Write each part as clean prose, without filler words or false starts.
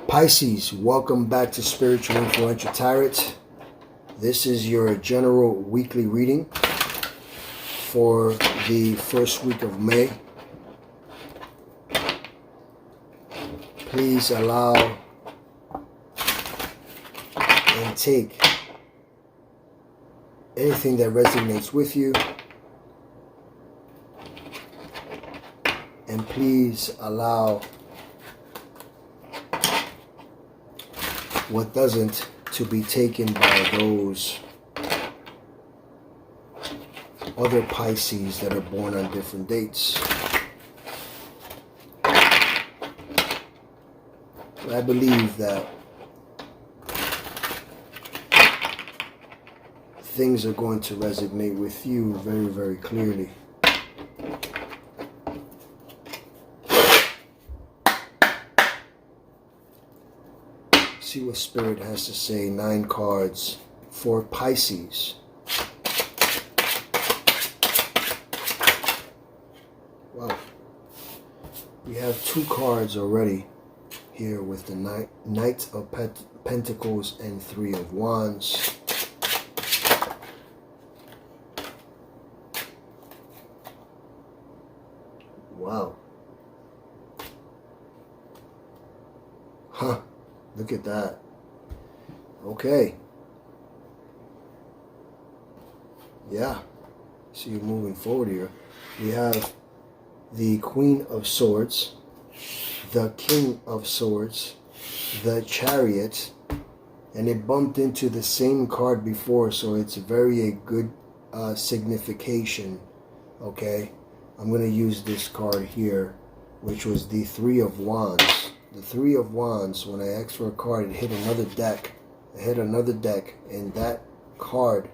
Pisces, welcome back to Spiritual Influential Tarot. This is your general weekly reading for the first week of May. Please allow and take anything that resonates with you. And please allow what doesn't to be taken by those other Pisces that are born on different dates. I believe that things are going to resonate with you very, very clearly. See what Spirit has to say. 9 cards for Pisces. Wow. We have 2 cards already here with the Knight of Pentacles and 3 of Wands. Wow. Huh. Look at that. Okay. Yeah. So you're moving forward here. We have the Queen of Swords, the King of Swords, the Chariot, and it bumped into the same card before, so it's very a good signification. Okay. I'm going to use this card here, which was the 3 of Wands. The 3 of Wands, when I asked for a card, it hit another deck. It hit another deck, and that card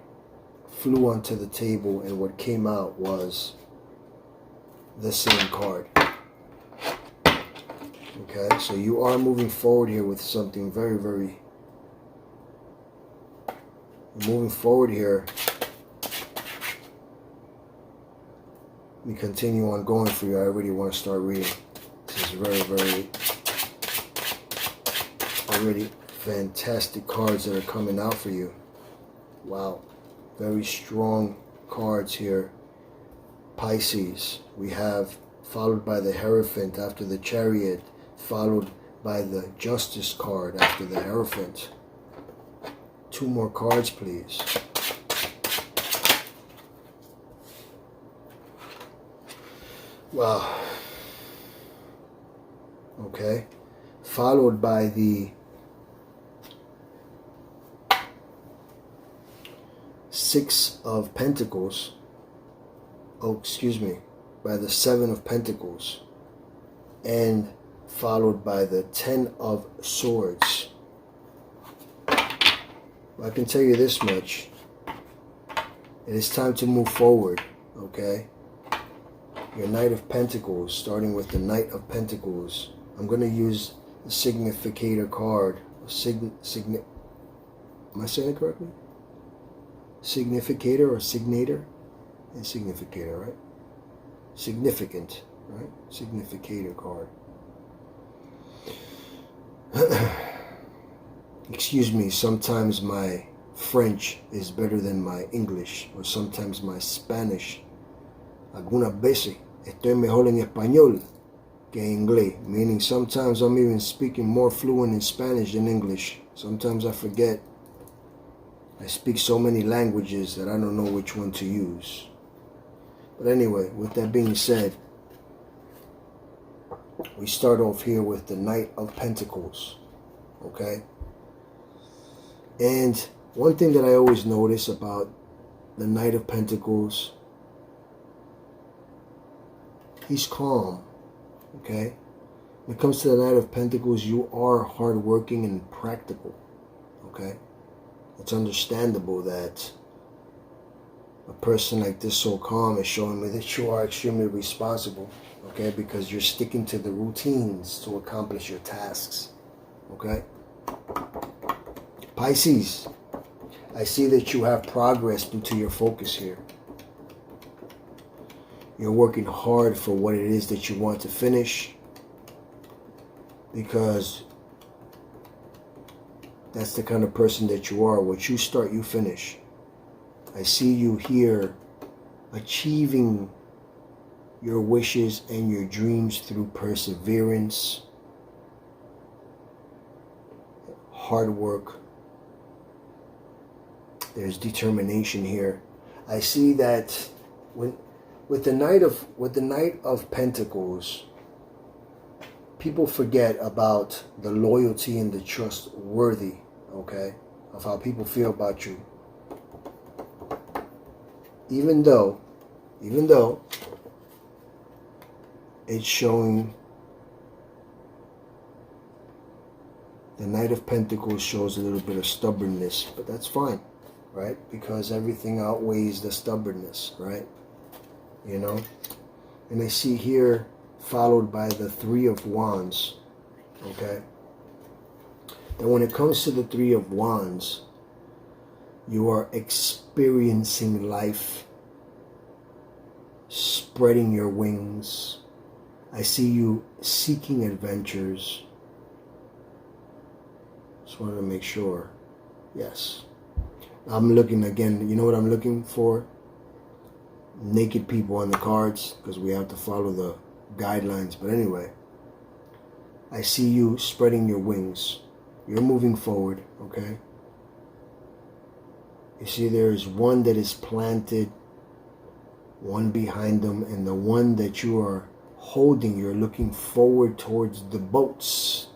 flew onto the table, and what came out was the same card. Okay, so you are moving forward here with something very, very... Moving forward here. Let me continue on going for you. I already want to start reading. This is very, very... already fantastic cards that are coming out for you. Wow. Very strong cards here. Pisces. We have followed by the hierophant after the Chariot, followed by the Justice card after the hierophant. 2 more cards, please. Wow. Okay. Followed by the 6 of Pentacles. Oh, excuse me. By the 7 of Pentacles. And followed by the 10 of Swords. I can tell you this much. It is time to move forward. Okay? Your Knight of Pentacles, starting with the Knight of Pentacles. I'm going to use the significator card. Am I saying it correctly? Significator or signator? And significator, right? Significant, right? Significator card. Excuse me, sometimes my French is better than my English, or sometimes my Spanish. Algunas veces estoy mejor en español que en inglés, meaning sometimes I'm even speaking more fluent in Spanish than English. Sometimes I forget. I speak so many languages that I don't know which one to use. But anyway, with that being said, we start off here with the Knight of Pentacles. Okay? And one thing that I always notice about the Knight of Pentacles, he's calm. Okay? When it comes to the Knight of Pentacles, you are hardworking and practical. Okay? It's understandable that a person like this so calm is showing me that you are extremely responsible, okay? Because you're sticking to the routines to accomplish your tasks, okay? Pisces, I see that you have progress due to your focus here. You're working hard for what it is that you want to finish, because That's the kind of person that you are. What you start, you finish. I see you here achieving your wishes and your dreams through perseverance, hard work. There's determination here. I see that with the Knight of Pentacles, people forget about the loyalty and the trustworthy, okay, of how people feel about you. Even though it's showing, the Knight of Pentacles shows a little bit of stubbornness, but that's fine, right? Because everything outweighs the stubbornness, right? You know? And I see here, followed by the Three of Wands, okay? That when it comes to the Three of Wands, you are experiencing life, spreading your wings. I see you seeking adventures. Just wanted to make sure. Yes. I'm looking again. You know what I'm looking for? Naked people on the cards, because we have to follow the guidelines. But anyway, I see you spreading your wings. You're moving forward, okay? You see there is one that is planted, one behind them, and the one that you are holding, you're looking forward towards the boats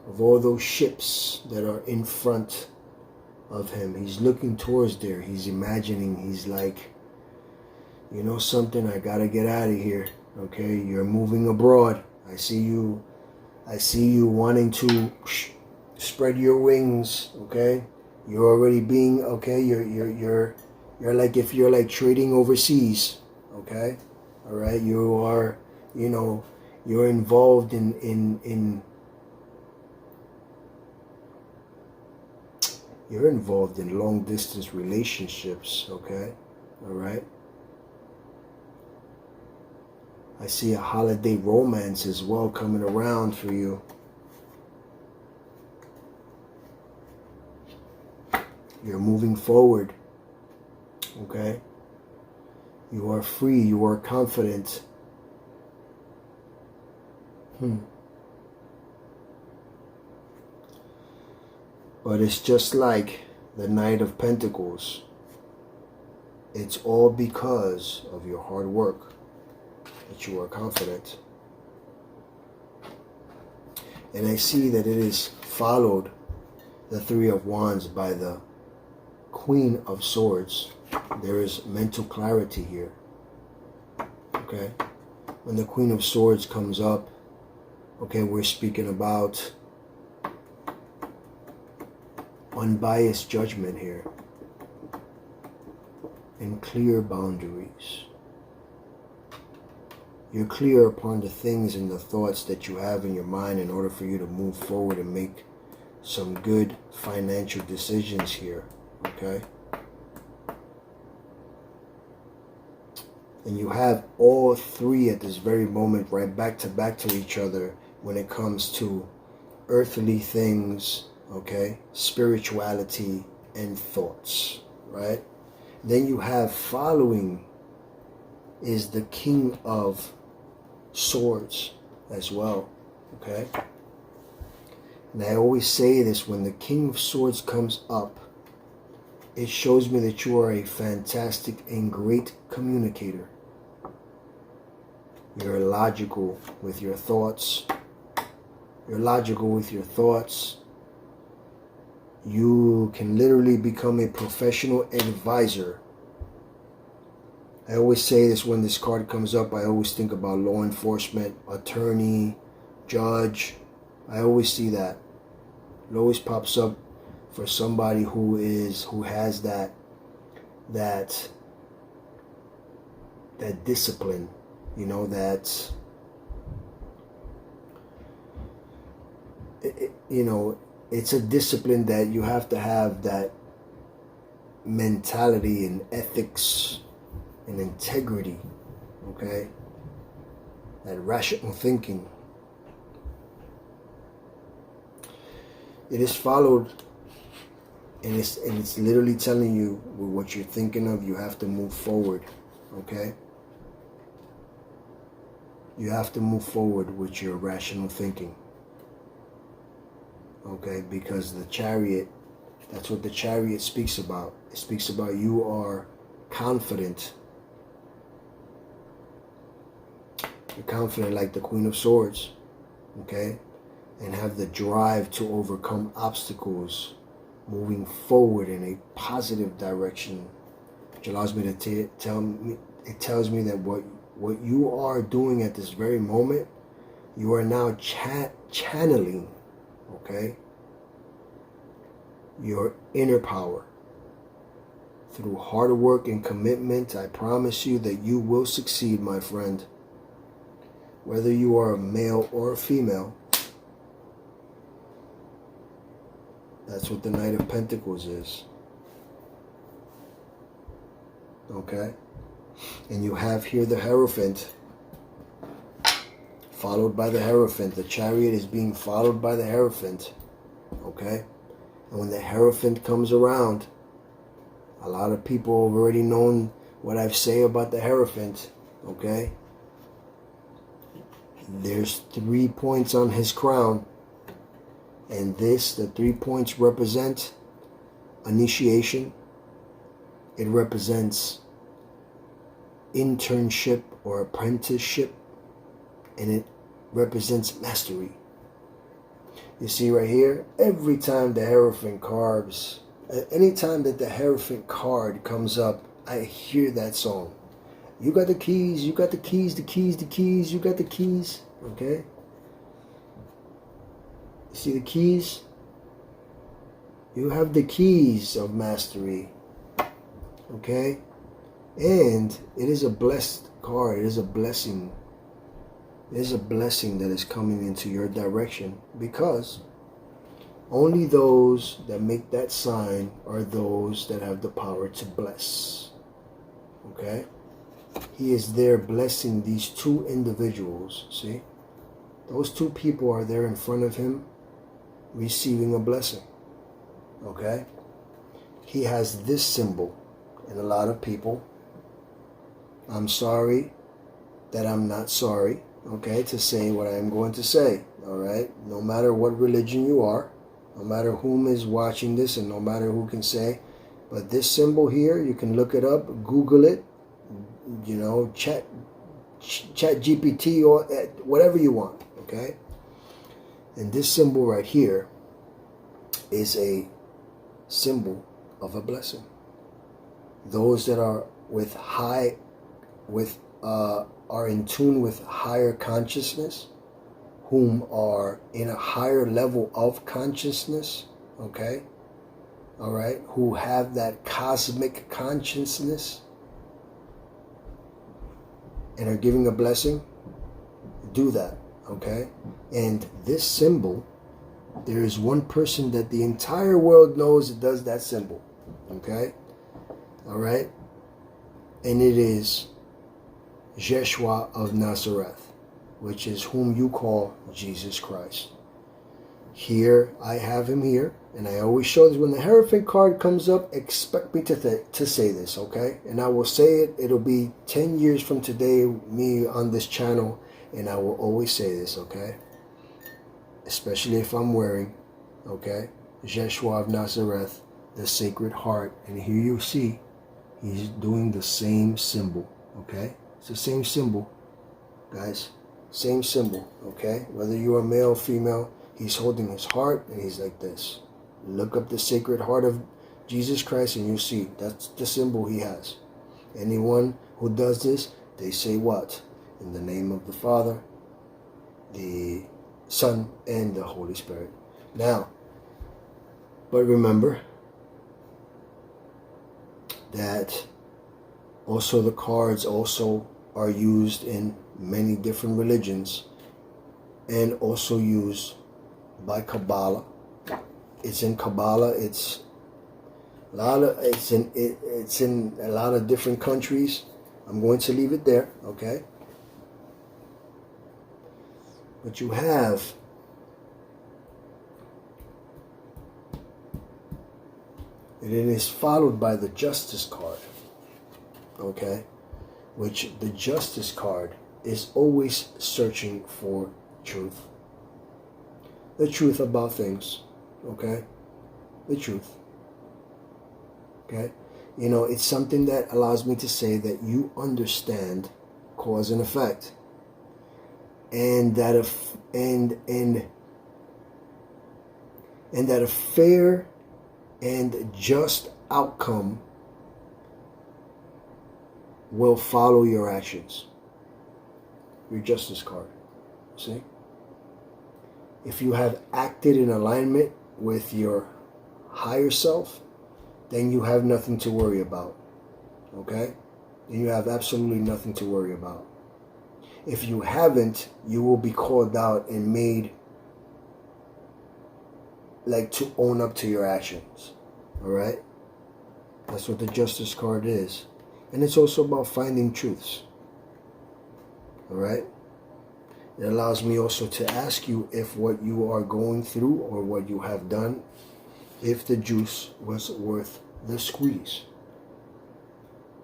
of all those ships that are in front of him. He's looking towards there. He's imagining, he's like, you know something, I gotta get out of here. Okay, you're moving abroad. I see you wanting to spread your wings, okay? You're already being, okay, you're like, if you're like trading overseas, okay? All right, you are, you know, you're involved in you're involved in long distance relationships, okay? All right? I see a holiday romance as well coming around for you. You're moving forward, okay? You are free, you are confident. But it's just like the Knight of Pentacles. It's all because of your hard work that you are confident. And I see that it is followed, the Three of Wands, by the Queen of Swords. There is mental clarity here. Okay? When the Queen of Swords comes up, okay, we're speaking about unbiased judgment here and clear boundaries. You're clear upon the things and the thoughts that you have in your mind in order for you to move forward and make some good financial decisions here, okay? And you have all three at this very moment right back to each other when it comes to earthly things, okay, spirituality and thoughts, right? Then you have following is the King of Swords as well, okay? And I always say this, when the King of Swords comes up, it shows me that you are a fantastic and great communicator. You're logical with your thoughts. You're logical with your thoughts. You can literally become a professional advisor. I always say this when this card comes up. I always think about law enforcement, attorney, judge. I always see that. It always pops up for somebody who has that discipline, you know, that you know, it's a discipline that you have to have, that mentality and ethics and integrity, okay? That rational thinking. It is followed And it's literally telling you with what you're thinking of, you have to move forward, okay? You have to move forward with your rational thinking, okay? Because the Chariot, that's what the Chariot speaks about. It speaks about you are confident. You're confident like the Queen of Swords, okay? And have the drive to overcome obstacles, moving forward in a positive direction, which allows me to tell me, it tells me that what you are doing at this very moment, you are now channeling, okay, your inner power. Through hard work and commitment, I promise you that you will succeed, my friend. Whether you are a male or a female, that's what the Knight of Pentacles is. Okay? And you have here the hierophant, followed by the hierophant. The Chariot is being followed by the hierophant. Okay? And when the hierophant comes around, a lot of people have already known what I say about the hierophant. Okay? There's 3 points on his crown. And the 3 points represent initiation. It represents internship or apprenticeship. And it represents mastery. You see right here, every time the Hierophant cards, anytime that the Hierophant card comes up, I hear that song. You got the keys, you got the keys, the keys, the keys, you got the keys, okay? You see the keys? You have the keys of mastery, okay? And it is a blessed card, it is a blessing. It is a blessing that is coming into your direction, because only those that make that sign are those that have the power to bless. Okay? He is there blessing these 2 individuals. See? Those 2 people are there in front of him receiving a blessing. Okay? He has this symbol. And a lot of people, I'm sorry that I'm not sorry. Okay, to say what I am going to say, all right? No matter what religion you are, no matter whom is watching this, and no matter who can say, but this symbol here, you can look it up, Google it, you know, chat GPT or whatever you want, okay? And this symbol right here is a symbol of a blessing. Those that are are in tune with higher consciousness, whom are in a higher level of consciousness, okay? All right? Who have that cosmic consciousness and are giving a blessing, do that, okay? And this symbol, there is one person that the entire world knows that does that symbol, okay? All right? And it is Yeshua of Nazareth, which is whom you call Jesus Christ. Here, I have him here, and I always show this. When the Hierophant card comes up, expect me to say this, okay? And I will say it. It'll be 10 years from today, me on this channel, and I will always say this, okay? Especially if I'm wearing, okay, Yeshua of Nazareth, the Sacred Heart. And here you see, he's doing the same symbol, okay? It's the same symbol, guys. Same symbol, okay? Whether you are male or female, he's holding his heart and he's like this. Look up the Sacred Heart of Jesus Christ and you'll see that's the symbol he has. Anyone who does this, they say what? In the name of the Father, the Son, and the Holy Spirit. Now, but remember that also the cards also are used in many different religions and also used by Kabbalah. It's in Kabbalah. It's in a lot of different countries. I'm going to leave it there, okay? But you have And it is followed by the Justice card. Okay? Which the Justice card is always searching for truth. The truth about things. Okay? The truth. Okay? You know, it's something that allows me to say that you understand cause and effect. And that a fair and just outcome will follow your actions. Your Justice card. See? If you have acted in alignment with your higher self, then you have nothing to worry about. Okay? Then you have absolutely nothing to worry about. If you haven't, you will be called out and made like to own up to your actions. Alright? That's what the Justice card is. And it's also about finding truths. Alright? It allows me also to ask you if what you are going through or what you have done, if the juice was worth the squeeze.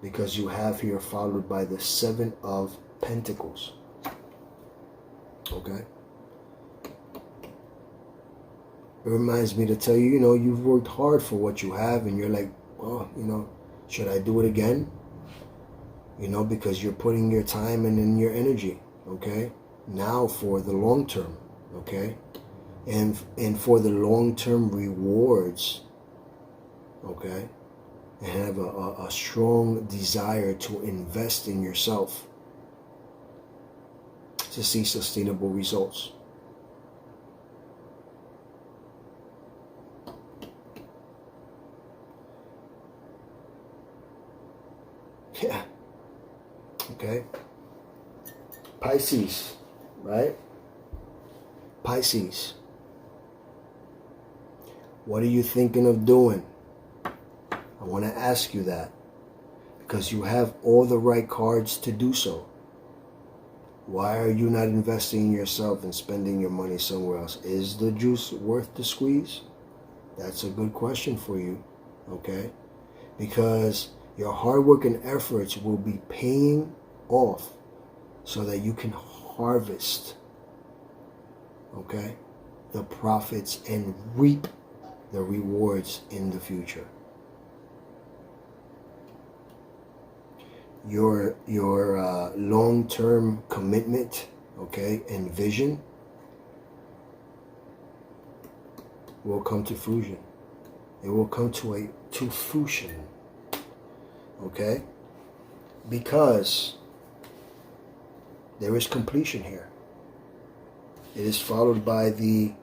Because you have here followed by the 7 of Pentacles. Okay? It reminds me to tell you, you know, you've worked hard for what you have and you're like, oh, you know, should I do it again? You know, because you're putting your time and in your energy, okay? Now for the long term, okay? And for the long-term rewards, okay? And have a strong desire to invest in yourself to see sustainable results. Yeah. Okay. Pisces, right? Pisces. What are you thinking of doing? I want to ask you that because you have all the right cards to do so. Why are you not investing in yourself and spending your money somewhere else? Is the juice worth the squeeze? That's a good question for you, okay? Because your hard work and efforts will be paying off so that you can harvest, okay, the profits and reap the rewards in the future. Your long-term commitment, okay, and vision will come to fruition. It will come to fruition, okay, because there is completion here. It is followed by the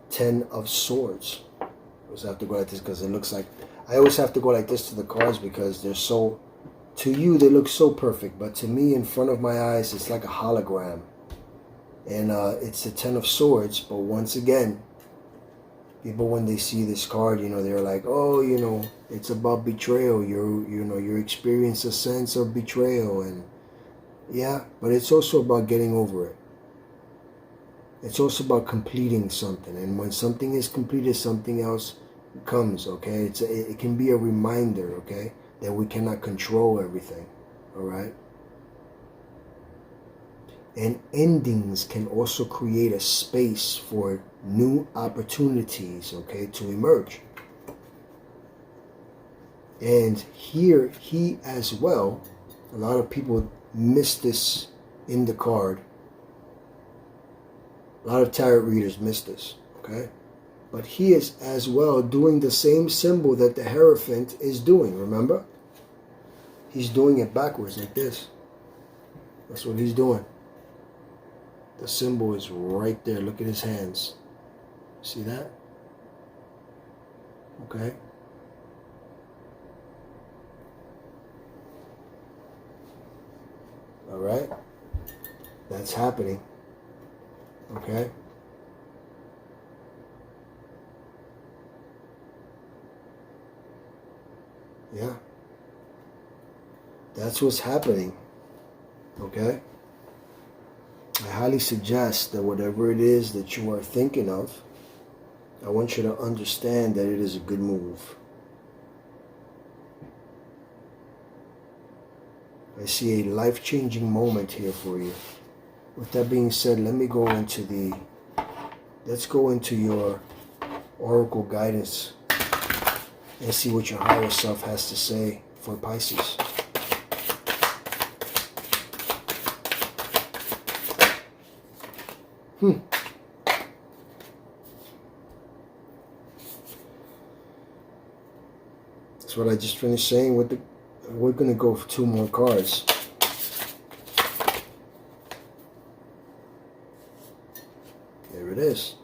10 of Swords. I always have to go like this because it looks like I always have to go like this to the cards because they're so. To you, they look so perfect, but to me, in front of my eyes, it's like a hologram. And it's the 10 of Swords, but once again, people, when they see this card, you know, they're like, oh, you know, it's about betrayal. You experience a sense of betrayal. And yeah, but it's also about getting over it. It's also about completing something. And when something is completed, something else comes, okay? It can be a reminder, okay? That we cannot control everything, all right? And endings can also create a space for new opportunities, okay, to emerge. And here, he as well, a lot of people miss this in the card. A lot of tarot readers miss this, okay? But he is as well doing the same symbol that the hierophant is doing, remember? He's doing it backwards like this. That's what he's doing. The symbol is right there. Look at his hands. See that? Okay. All right. That's happening. Okay. Yeah. That's what's happening. Okay? I highly suggest that whatever it is that you are thinking of, I want you to understand that it is a good move. I see a life-changing moment here for you. With that being said, let's go into your oracle guidance and see what your higher self has to say for Pisces. That's what I just finished saying with the. We're going to go for 2 more cards. There it is.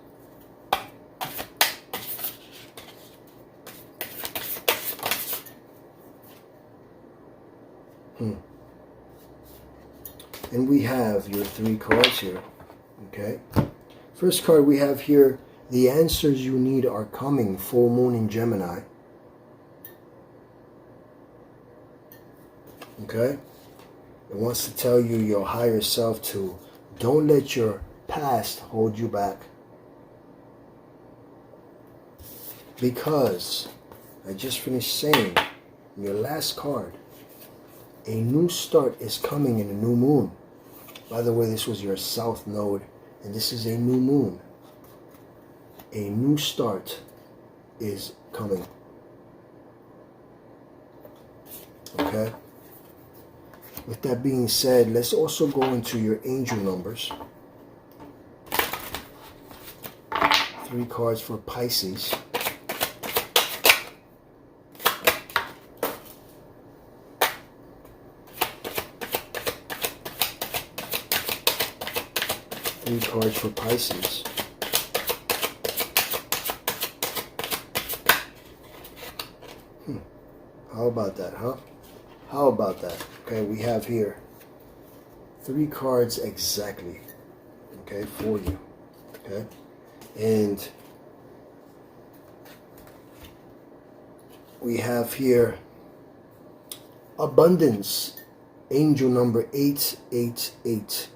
And we have your 3 cards here. Okay. First card we have here, the answers you need are coming, full moon in Gemini. Okay? It wants to tell you, your higher self, to don't let your past hold you back. Because, I just finished saying, your last card, a new start is coming in a new moon. By the way, this was your south node, and this is a new moon. A new start is coming. Okay? With that being said, let's also go into your angel numbers. 3 cards for Pisces. Three cards for Pisces. How about that, huh? How about that? Okay, we have here 3 cards exactly, okay, for you, okay? And we have here abundance, angel number 888.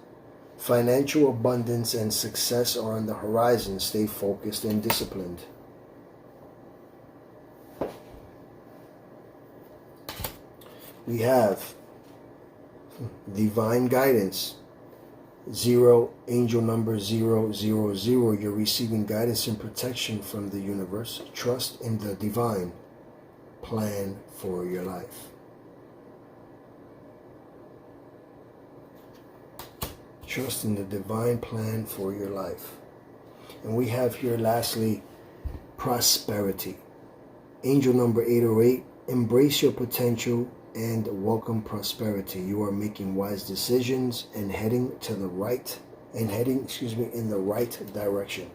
Financial abundance and success are on the horizon. Stay focused and disciplined. We have divine guidance, 0, angel number 000. You're receiving guidance and protection from the universe. Trust in the divine plan for your life. Trust in the divine plan for your life. And we have here lastly, prosperity. Angel number 808, embrace your potential and welcome prosperity. You are making wise decisions and heading to the right, in the right direction.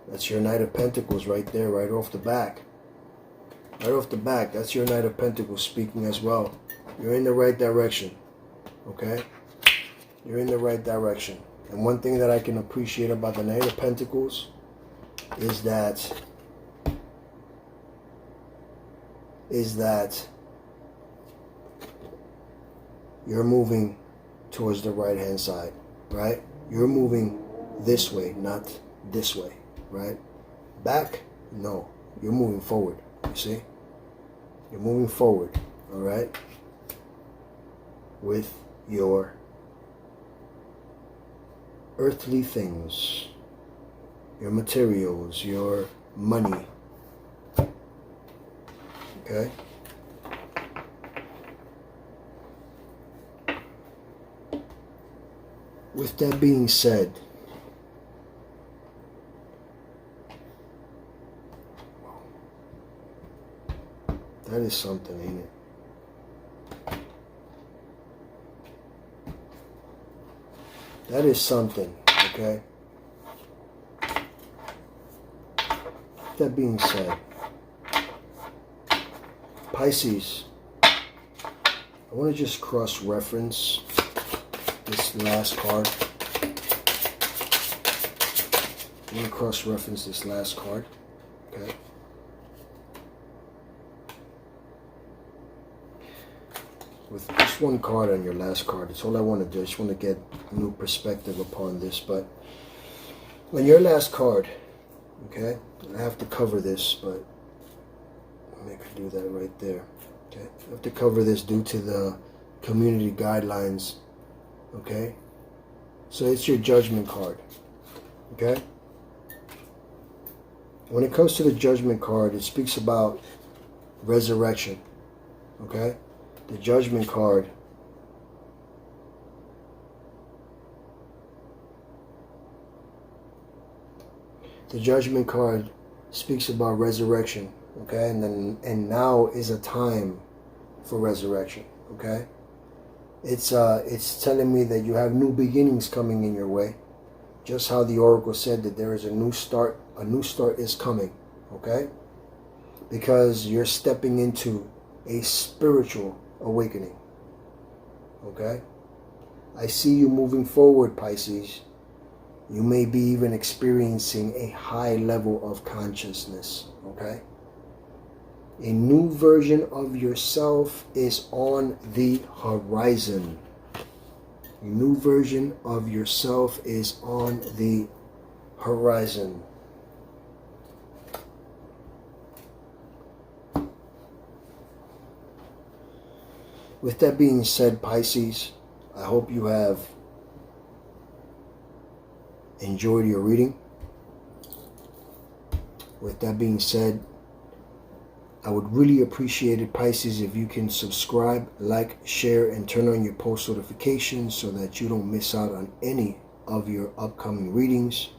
That's your Knight of Pentacles right there, right off the back. Right off the back, that's your Knight of Pentacles speaking as well. You're in the right direction. Okay? You're in the right direction. And one thing that I can appreciate about the Knight of Pentacles is that you're moving towards the right hand side, right? You're moving this way, not this way, right? Back? No. You're moving forward, you see? You're moving forward, all right? With your earthly things, your materials, your money. Okay? With that being said, that is something, ain't it? That is something, okay? That being said, Pisces, I want to just cross-reference this last card. I'm going to cross-reference this last card, okay? With just one card on your last card, it's all I want to do. I just want to get a new perspective upon this. But on your last card, okay, I have to cover this, but I can do that right there. Okay, I have to cover this due to the community guidelines. Okay, so it's your Judgment card. Okay, when it comes to the Judgment card, it speaks about resurrection. Okay, the Judgment card speaks about resurrection. Okay, and now is a time for resurrection. Okay, it's telling me that you have new beginnings coming in your way, just how the oracle said that there is a new start. A new start is coming. Okay, because you're stepping into a spiritual awakening. Okay, I see you moving forward, Pisces. You may be even experiencing a high level of consciousness. Okay, a new version of yourself is on the horizon. A new version of yourself is on the horizon. With that being said, Pisces, I hope you have enjoyed your reading. With that being said, I would really appreciate it, Pisces, if you can subscribe, like, share, and turn on your post notifications so that you don't miss out on any of your upcoming readings.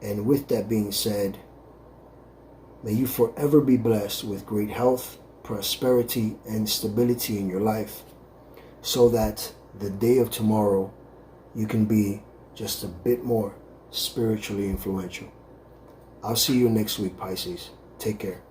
And with that being said, may you forever be blessed with great health, prosperity, and stability in your life, so that the day of tomorrow you can be just a bit more spiritually influential. I'll see you next week, Pisces. Take care.